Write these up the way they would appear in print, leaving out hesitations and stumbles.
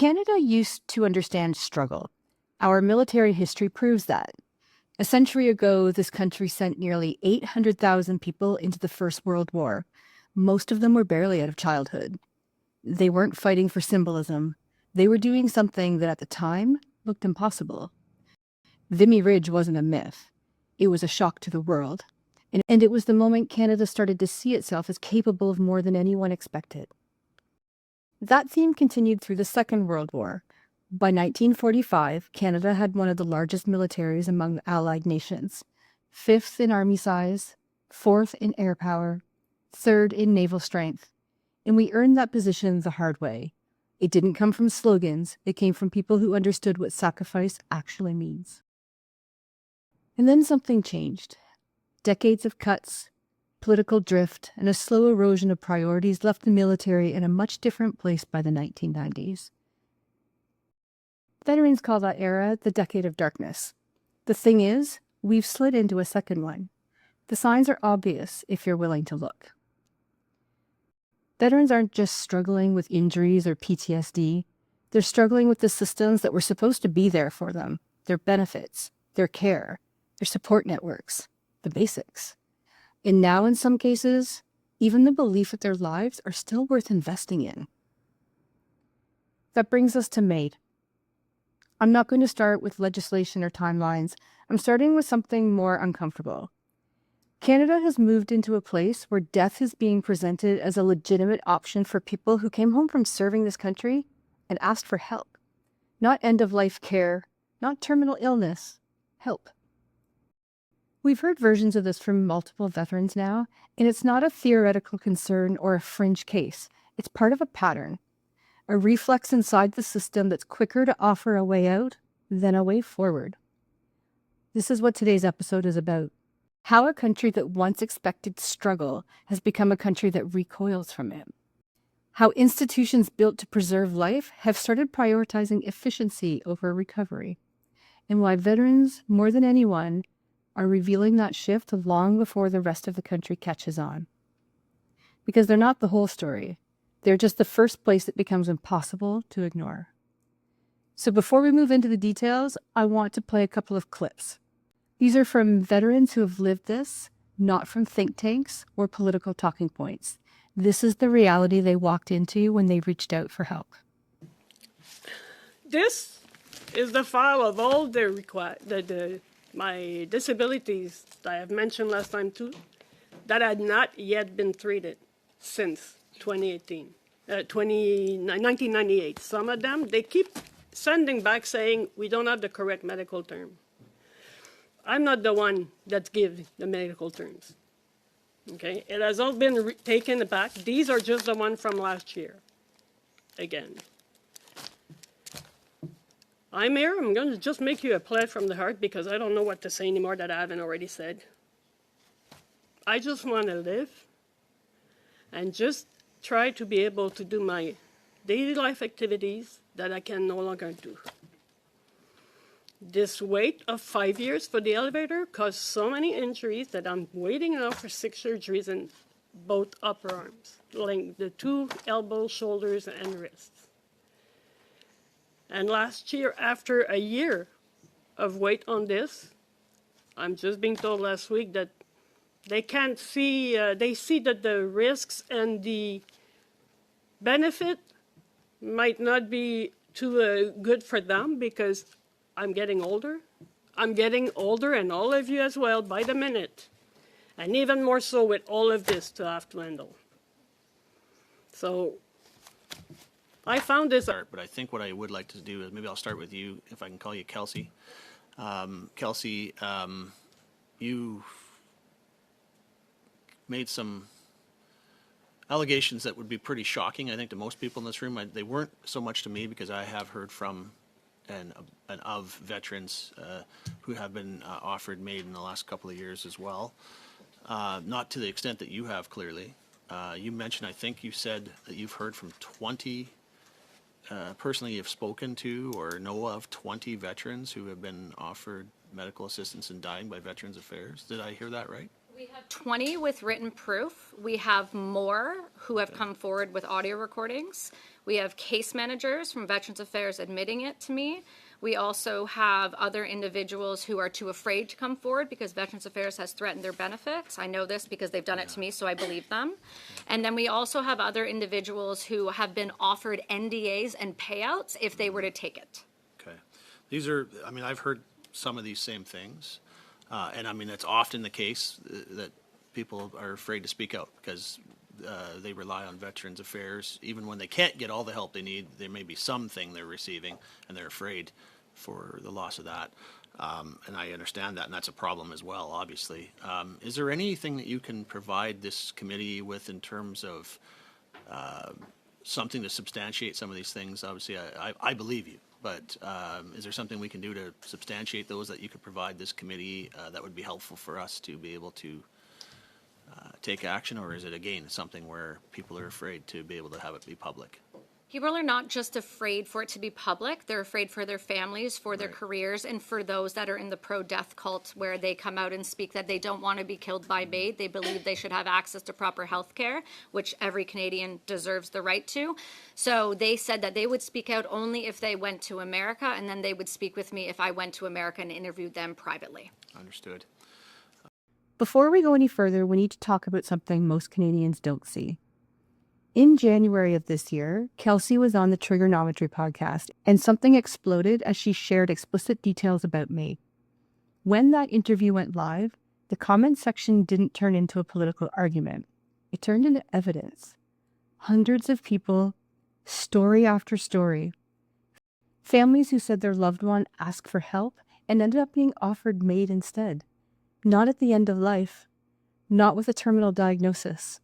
Canada used to understand struggle. Our military history proves that. A century ago, this country sent nearly 800,000 people into the First World War. Most of them were barely out of childhood. They weren't fighting for symbolism. They were doing something that at the time looked impossible. Vimy Ridge wasn't a myth. It was a shock to the world. And it was the moment Canada started to see itself as capable of more than anyone expected. That theme continued through the Second World War. By 1945, Canada had one of the largest militaries among the Allied nations, 5th in army size, 4th in air power, 3rd in naval strength. And we earned that position the hard way. It didn't come from slogans, it came from people who understood what sacrifice actually means. And then something changed. Decades of cuts, political drift, and a slow erosion of priorities left the military in a much different place by the 1990s. Veterans call that era the decade of darkness. The thing is, we've slid into a second one. The signs are obvious if you're willing to look. Veterans aren't just struggling with injuries or PTSD. They're struggling with the systems that were supposed to be there for them, their benefits, their care, their support networks, the basics. And now, in some cases, even the belief that their lives are still worth investing in. That brings us to MAID. I'm not going to start with legislation or timelines. I'm starting with something more uncomfortable. Canada has moved into a place where death is being presented as a legitimate option for people who came home from serving this country and asked for help. Not end-of-life care, not terminal illness, help. We've heard versions of this from multiple veterans now, and it's not a theoretical concern or a fringe case. It's part of a pattern. A reflex inside the system that's quicker to offer a way out than a way forward. This is what today's episode is about. How a country that once expected struggle has become a country that recoils from it. How institutions built to preserve life have started prioritizing efficiency over recovery. And why veterans, more than anyone, are revealing that shift long before the rest of the country catches on. Because they're not the whole story. They're just the first place it becomes impossible to ignore. So before we move into the details, I want to play a couple of clips. These are from veterans who have lived this, not from think tanks or political talking points. This is the reality they walked into when they reached out for help. This is the file of all my disabilities that I have mentioned last time too, that had not yet been treated since 1998. Some of them, they keep sending back saying, we don't have the correct medical term. I'm not the one that gives the medical terms. Okay, it has all been taken back. These are just the one from last year. Again. I'm here, I'm going to just make you a play from the heart because I don't know what to say anymore that I haven't already said. I just want to live and just try to be able to do my daily life activities that I can no longer do. This wait of 5 years for the elevator caused so many injuries that I'm waiting now for 6 surgeries in both upper arms, like the 2 elbows, shoulders, and wrists. And last year, after a year of wait on this, I'm just being told last week that they can't see, they see that the risks and the benefit might not be too good for them because I'm getting older. I'm getting older, and all of you as well, by the minute. And even more so with all of this to have to handle. So I found this. But I think what I would like to do is maybe I'll start with you, if I can call you Kelsie. Kelsie, you made some allegations that would be pretty shocking, I think, to most people in this room. They weren't so much to me because I have heard from and of veterans who have been offered MAID in the last couple of years as well. Not to the extent that you have, clearly. You mentioned, I think you said that you've heard from 20, personally you've spoken to or know of 20 veterans who have been offered medical assistance in dying by Veterans Affairs. Did I hear that right? We have 20 with written proof. We have more who have come forward with audio recordings. We have case managers from Veterans Affairs admitting it to me. We also have other individuals who are too afraid to come forward because Veterans Affairs has threatened their benefits. I know this because they've done it to me, so I believe them. And then we also have other individuals who have been offered NDAs and payouts if they were to take it. Okay. These are, I mean, I've heard some of these same things. And I mean, it's often the case that people are afraid to speak out because they rely on Veterans Affairs. Even when they can't get all the help they need, there may be something they're receiving and they're afraid for the loss of that. And I understand that, and that's a problem as well, obviously. Is there anything that you can provide this committee with in terms of something to substantiate some of these things? Obviously, I believe you. But is there something we can do to substantiate those that you could provide this committee that would be helpful for us to be able to take action? Or is it, again, something where people are afraid to be able to have it be public? People are not just afraid for it to be public. They're afraid for their families, for their careers, and for those that are in the pro-death cult where they come out and speak that they don't want to be killed by MAID. They believe they should have access to proper health care, which every Canadian deserves the right to. So they said that they would speak out only if they went to America, and then they would speak with me if I went to America and interviewed them privately. Understood. Before we go any further, we need to talk about something most Canadians don't see. In January of this year, Kelsie was on the Triggernometry podcast, and something exploded as she shared explicit details about MAID. When that interview went live, the comment section didn't turn into a political argument. It turned into evidence. Hundreds of people, story after story. Families who said their loved one asked for help and ended up being offered MAID instead. Not at the end of life, not with a terminal diagnosis.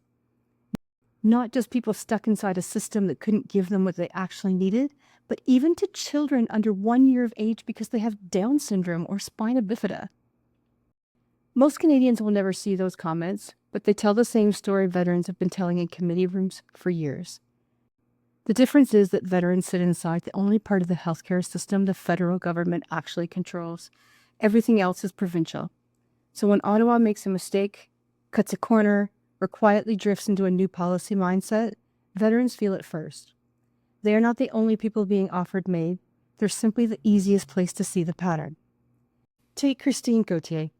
Not just people stuck inside a system that couldn't give them what they actually needed, but even to children under 1 year of age because they have Down syndrome or spina bifida. Most Canadians will never see those comments, but they tell the same story veterans have been telling in committee rooms for years. The difference is that veterans sit inside the only part of the healthcare system the federal government actually controls. Everything else is provincial. So when Ottawa makes a mistake, cuts a corner, or quietly drifts into a new policy mindset, veterans feel it first. They are not the only people being offered MAID. They're simply the easiest place to see the pattern. Take Christine Gauthier.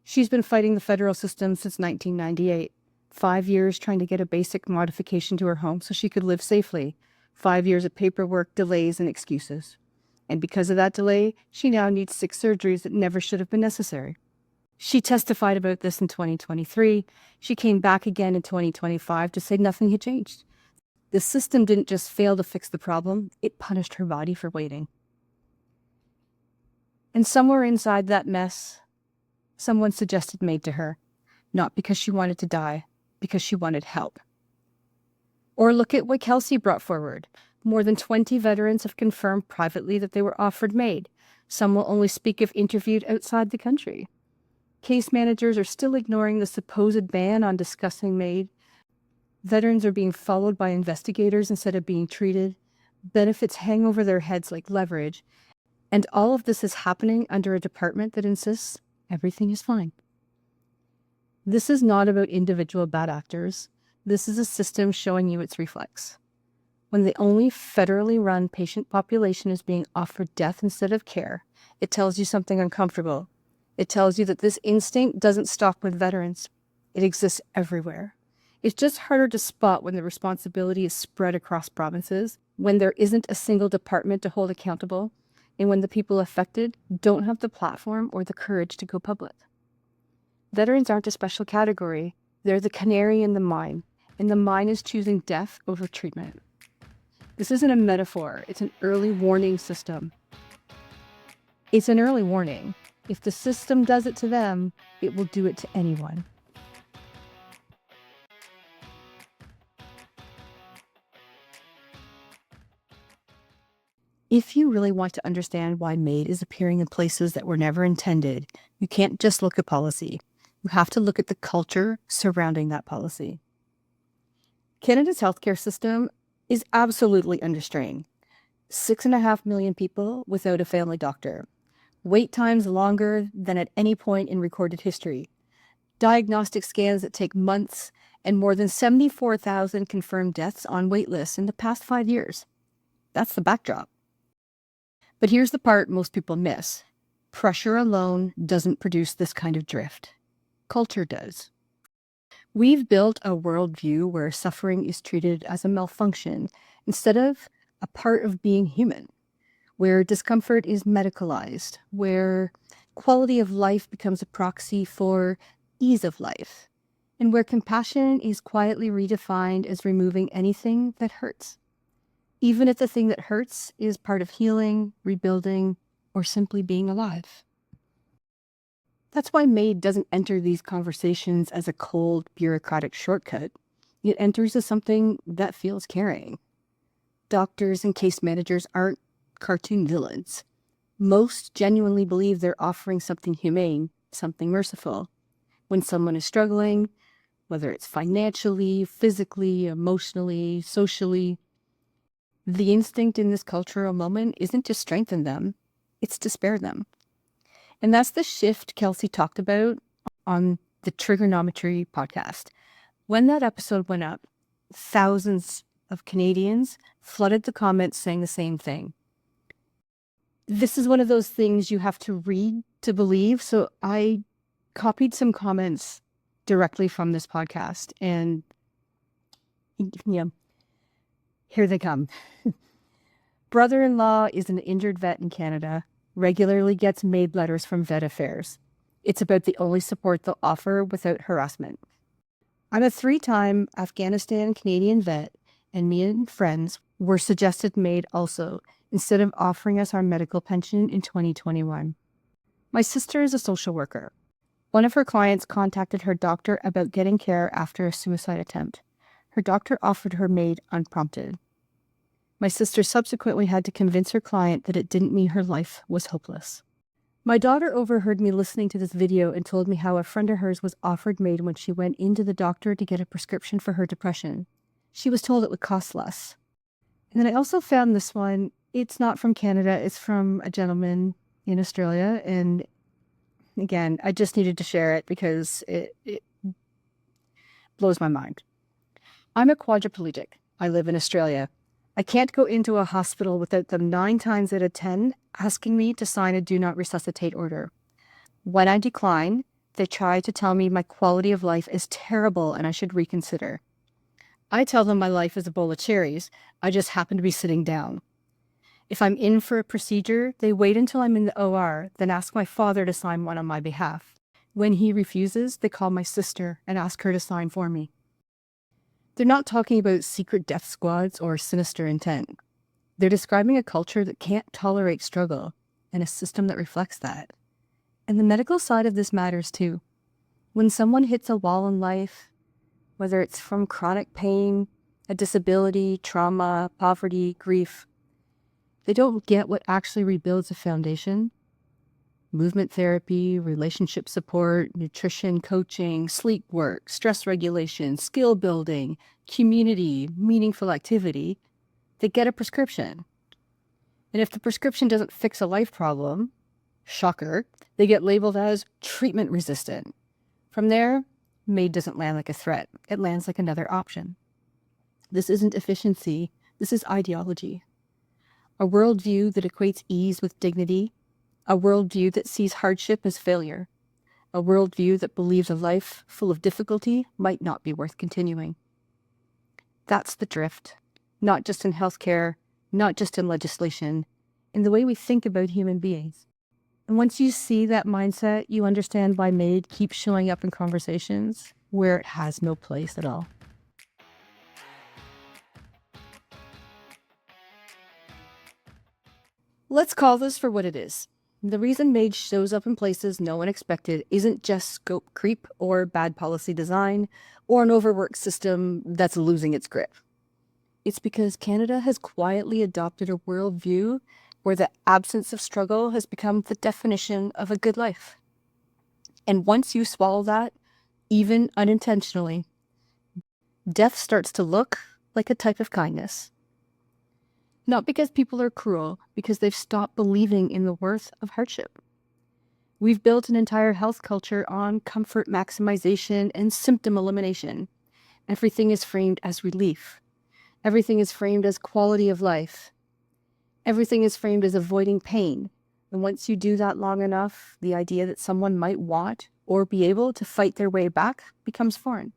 She's been fighting the federal system since 1998. 5 years trying to get a basic modification to her home so she could live safely. 5 years of paperwork, delays, and excuses. And because of that delay, she now needs 6 surgeries that never should have been necessary. She testified about this in 2023. She came back again in 2025 to say nothing had changed. The system didn't just fail to fix the problem, it punished her body for waiting. And somewhere inside that mess, someone suggested MAID to her, not because she wanted to die, because she wanted help. Or look at what Kelsie brought forward. More than 20 veterans have confirmed privately that they were offered MAID. Some will only speak if interviewed outside the country. Case managers are still ignoring the supposed ban on discussing MAID. Veterans are being followed by investigators instead of being treated. Benefits hang over their heads like leverage. And all of this is happening under a department that insists everything is fine. This is not about individual bad actors. This is a system showing you its reflex. When the only federally run patient population is being offered death instead of care, it tells you something uncomfortable. It tells you that this instinct doesn't stop with veterans. It exists everywhere. It's just harder to spot when the responsibility is spread across provinces, when there isn't a single department to hold accountable, and when the people affected don't have the platform or the courage to go public. Veterans aren't a special category. They're the canary in the mine, and the mine is choosing death over treatment. This isn't a metaphor. It's an early warning system. It's an early warning. If the system does it to them, it will do it to anyone. If you really want to understand why MAID is appearing in places that were never intended, you can't just look at policy. You have to look at the culture surrounding that policy. Canada's healthcare system is absolutely under strain. 6.5 million people without a family doctor. Wait times longer than at any point in recorded history. diagnostic scans that take months, and more than 74,000 confirmed deaths on wait lists in the past 5 years. That's the backdrop. But here's the part most people miss. Pressure alone doesn't produce this kind of drift. Culture does. We've built a worldview where suffering is treated as a malfunction instead of a part of being human, where discomfort is medicalized, where quality of life becomes a proxy for ease of life, and where compassion is quietly redefined as removing anything that hurts, even if the thing that hurts is part of healing, rebuilding, or simply being alive. That's why MAID doesn't enter these conversations as a cold, bureaucratic shortcut. It enters as something that feels caring. Doctors and case managers aren't cartoon villains. Most genuinely believe they're offering something humane, something merciful. When someone is struggling, whether it's financially, physically, emotionally, socially, the instinct in this cultural moment isn't to strengthen them, it's to spare them. And that's the shift Kelsie talked about on the Triggernometry podcast. When that episode went up, thousands of Canadians flooded the comments saying the same thing. This is one of those things you have to read to believe. So I copied some comments directly from this podcast, and yeah, here they come. Brother-in-law is an injured vet in Canada, regularly gets MAID letters from Vet Affairs. It's about the only support they'll offer without harassment. I'm a 3-time Afghanistan Canadian vet, and me and friends were suggested MAID also, instead of offering us our medical pension in 2021. My sister is a social worker. One of her clients contacted her doctor about getting care after a suicide attempt. Her doctor offered her MAID unprompted. My sister subsequently had to convince her client that it didn't mean her life was hopeless. My daughter overheard me listening to this video and told me how a friend of hers was offered MAID when she went into the doctor to get a prescription for her depression. She was told it would cost less. And then I also found this one. It's not from Canada. It's from a gentleman in Australia. And again, I just needed to share it because it blows my mind. I'm a quadriplegic. I live in Australia. I can't go into a hospital without them 9 times out of 10 asking me to sign a do not resuscitate order. When I decline, they try to tell me my quality of life is terrible and I should reconsider. I tell them my life is a bowl of cherries. I just happen to be sitting down. If I'm in for a procedure, they wait until I'm in the OR, then ask my father to sign one on my behalf. When he refuses, they call my sister and ask her to sign for me. They're not talking about secret death squads or sinister intent. They're describing a culture that can't tolerate struggle and a system that reflects that. And the medical side of this matters too. When someone hits a wall in life, whether it's from chronic pain, a disability, trauma, poverty, grief, they don't get what actually rebuilds a foundation. Movement therapy, relationship support, nutrition coaching, sleep work, stress regulation, skill building, community, meaningful activity. They get a prescription. And if the prescription doesn't fix a life problem, shocker, they get labeled as treatment resistant. From there, MAID doesn't land like a threat. It lands like another option. This isn't efficiency. This is ideology. A worldview that equates ease with dignity. A worldview that sees hardship as failure. A worldview that believes a life full of difficulty might not be worth continuing. That's the drift, not just in healthcare, not just in legislation, in the way we think about human beings. And once you see that mindset, you understand why MAID keeps showing up in conversations where it has no place at all. Let's call this for what it is. The reason MAID shows up in places no one expected isn't just scope creep or bad policy design or an overworked system that's losing its grip. It's because Canada has quietly adopted a worldview where the absence of struggle has become the definition of a good life. And once you swallow that, even unintentionally, death starts to look like a type of kindness. Not because people are cruel, because they've stopped believing in the worth of hardship. We've built an entire health culture on comfort maximization and symptom elimination. Everything is framed as relief. Everything is framed as quality of life. Everything is framed as avoiding pain. And once you do that long enough, the idea that someone might want or be able to fight their way back becomes foreign.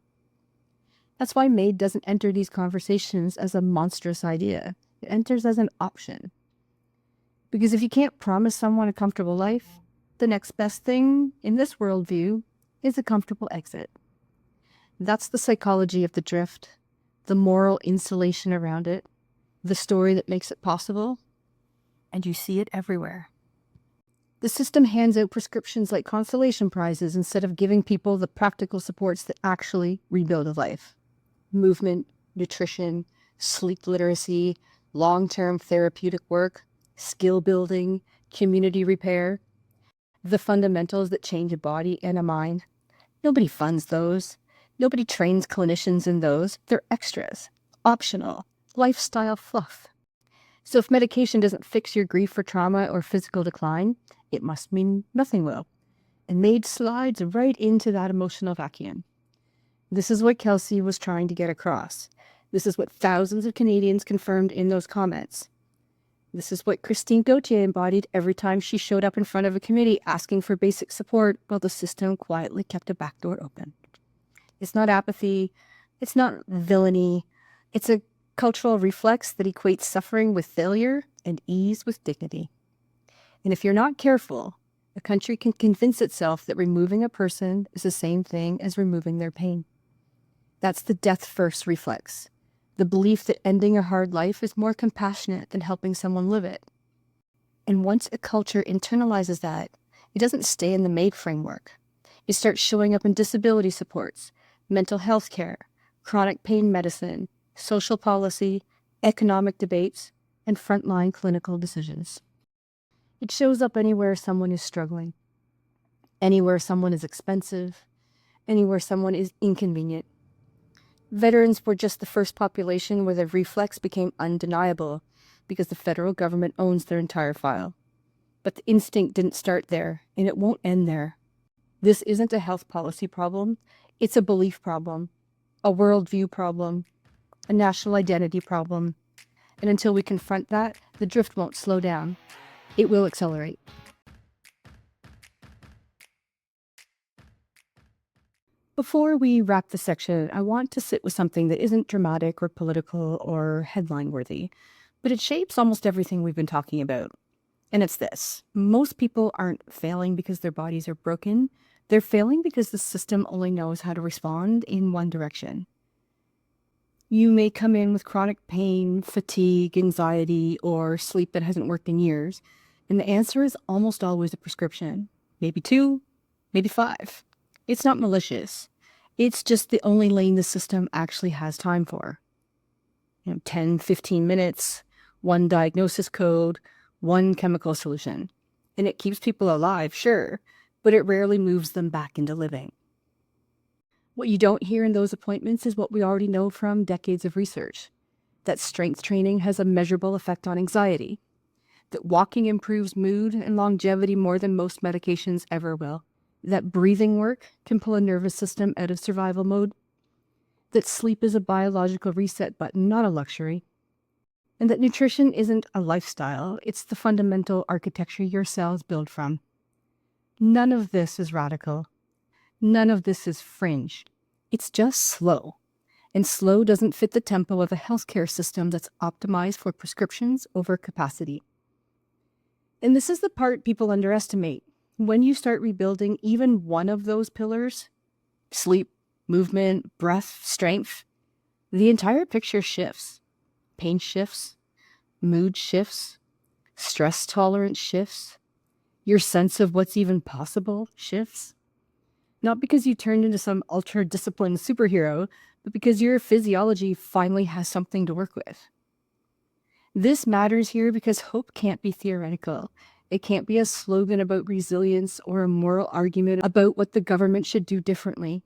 That's why MAID doesn't enter these conversations as a monstrous idea. It enters as an option. Because if you can't promise someone a comfortable life, the next best thing in this worldview is a comfortable exit. That's the psychology of the drift, the moral insulation around it, the story that makes it possible, and you see it everywhere. The system hands out prescriptions like consolation prizes instead of giving people the practical supports that actually rebuild a life. Movement, nutrition, sleep literacy, long-term therapeutic work, skill building, community repair, the fundamentals that change a body and a mind. Nobody funds those. Nobody trains clinicians in those. They're extras, optional, lifestyle fluff. So if medication doesn't fix your grief or trauma or physical decline, it must mean nothing will. And MAID slides right into that emotional vacuum. This is what Kelsie was trying to get across. This is what thousands of Canadians confirmed in those comments. This is what Christine Gauthier embodied every time she showed up in front of a committee asking for basic support while the system quietly kept a back door open. It's not apathy. It's not villainy. It's a cultural reflex that equates suffering with failure and ease with dignity. And if you're not careful, a country can convince itself that removing a person is the same thing as removing their pain. That's the death-first reflex. The belief that ending a hard life is more compassionate than helping someone live it. And once a culture internalizes that, it doesn't stay in the MAID framework. It starts showing up in disability supports, mental health care, chronic pain medicine, social policy, economic debates, and frontline clinical decisions. It shows up anywhere someone is struggling, anywhere someone is expensive, anywhere someone is inconvenient. Veterans were just the first population where the reflex became undeniable because the federal government owns their entire file. But the instinct didn't start there, and it won't end there. This isn't a health policy problem. It's a belief problem, a worldview problem, a national identity problem. And until we confront that, the drift won't slow down. It will accelerate. Before we wrap the section, I want to sit with something that isn't dramatic or political or headline-worthy, but it shapes almost everything we've been talking about. And it's this. Most people aren't failing because their bodies are broken. They're failing because the system only knows how to respond in one direction. You may come in with chronic pain, fatigue, anxiety, or sleep that hasn't worked in years, and the answer is almost always a prescription. Maybe 2, maybe 5. It's not malicious. It's just the only lane the system actually has time for. 10, 15 minutes, one diagnosis code, one chemical solution. And it keeps people alive, sure, but it rarely moves them back into living. What you don't hear in those appointments is what we already know from decades of research, that strength training has a measurable effect on anxiety, that walking improves mood and longevity more than most medications ever will, that breathing work can pull a nervous system out of survival mode, that sleep is a biological reset button, not a luxury, and that nutrition isn't a lifestyle, it's the fundamental architecture your cells build from. None of this is radical. None of this is fringe. It's just slow. And slow doesn't fit the tempo of a healthcare system that's optimized for prescriptions over capacity. And this is the part people underestimate. When you start rebuilding even one of those pillars, sleep, movement, breath, strength, the entire picture shifts. Pain shifts, mood shifts, stress tolerance shifts, your sense of what's even possible shifts. Not because you turned into some ultra-disciplined superhero, but because your physiology finally has something to work with. This matters here because hope can't be theoretical. It can't be a slogan about resilience or a moral argument about what the government should do differently.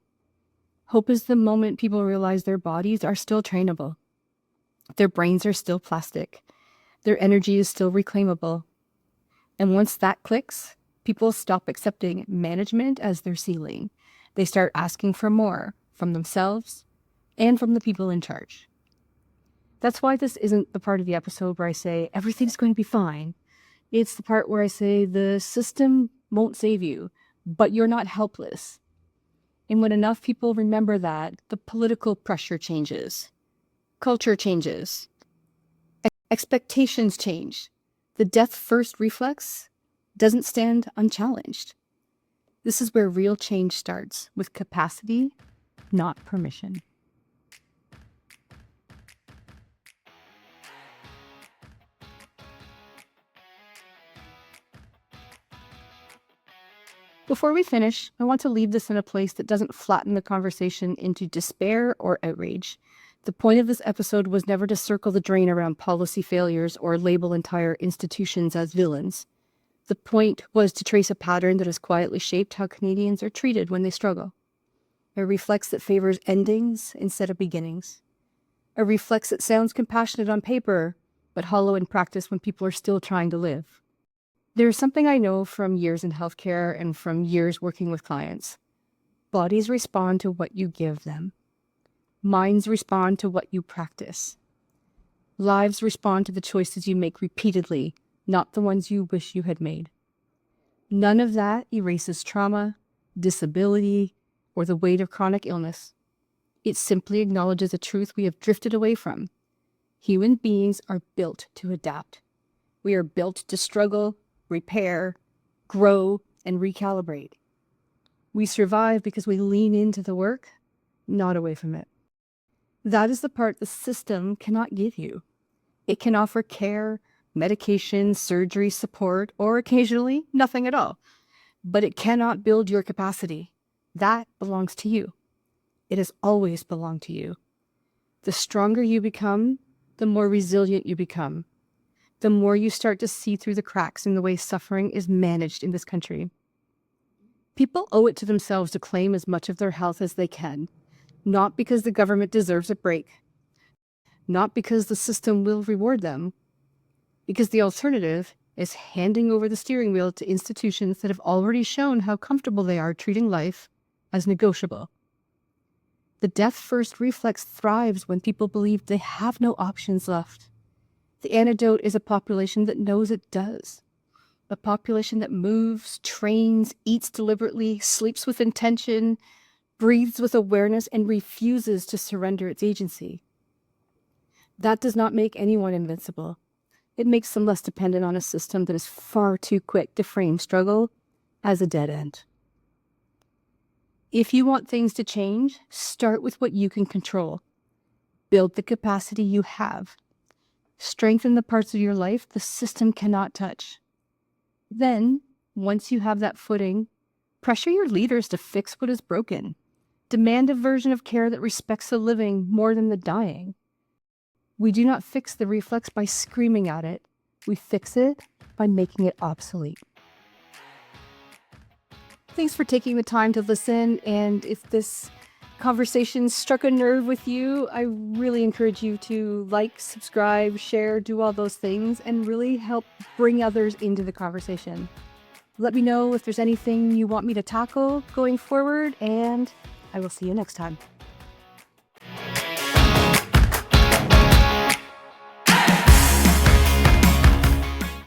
Hope is the moment people realize their bodies are still trainable. Their brains are still plastic. Their energy is still reclaimable. And once that clicks, People stop accepting management as their ceiling. They start asking for more from themselves and from the people in charge. That's why this isn't the part of the episode where I say everything's going to be fine. It's the part where I say the system won't save you, but you're not helpless. And when enough people remember that, the political pressure changes. Culture changes. Expectations change. The death first reflex doesn't stand unchallenged. This is where real change starts, with capacity, not permission. Before we finish, I want to leave this in a place that doesn't flatten the conversation into despair or outrage. The point of this episode was never to circle the drain around policy failures or label entire institutions as villains. The point was to trace a pattern that has quietly shaped how Canadians are treated when they struggle. A reflex that favors endings instead of beginnings. A reflex that sounds compassionate on paper, but hollow in practice when people are still trying to live. There's something I know from years in healthcare and from years working with clients. Bodies respond to what you give them. Minds respond to what you practice. Lives respond to the choices you make repeatedly, not the ones you wish you had made. None of that erases trauma, disability, or the weight of chronic illness. It simply acknowledges a truth we have drifted away from. Human beings are built to adapt. We are built to struggle, repair, grow, and recalibrate. We survive because we lean into the work, not away from it. That is the part the system cannot give you. It can offer care, medication, surgery, support, or occasionally nothing at all. But it cannot build your capacity. That belongs to you. It has always belonged to you. The stronger you become, the more resilient you become. The more you start to see through the cracks in the way suffering is managed in this country. People owe it to themselves to claim as much of their health as they can, not because the government deserves a break, not because the system will reward them, because the alternative is handing over the steering wheel to institutions that have already shown how comfortable they are treating life as negotiable. The death-first reflex thrives when people believe they have no options left. The antidote is a population that knows it does. A population that moves, trains, eats deliberately, sleeps with intention, breathes with awareness, and refuses to surrender its agency. That does not make anyone invincible. It makes them less dependent on a system that is far too quick to frame struggle as a dead end. If you want things to change, start with what you can control. Build the capacity you have. Strengthen the parts of your life the system cannot touch. Then, once you have that footing, pressure your leaders to fix what is broken. Demand a version of care that respects the living more than the dying. We do not fix the reflex by screaming at it. We fix it by making it obsolete. Thanks for taking the time to listen, and if this conversation struck a nerve with you, I really encourage you to like, subscribe, share, do all those things, and really help bring others into the conversation. Let me know if there's anything you want me to tackle going forward, and I will see you next time.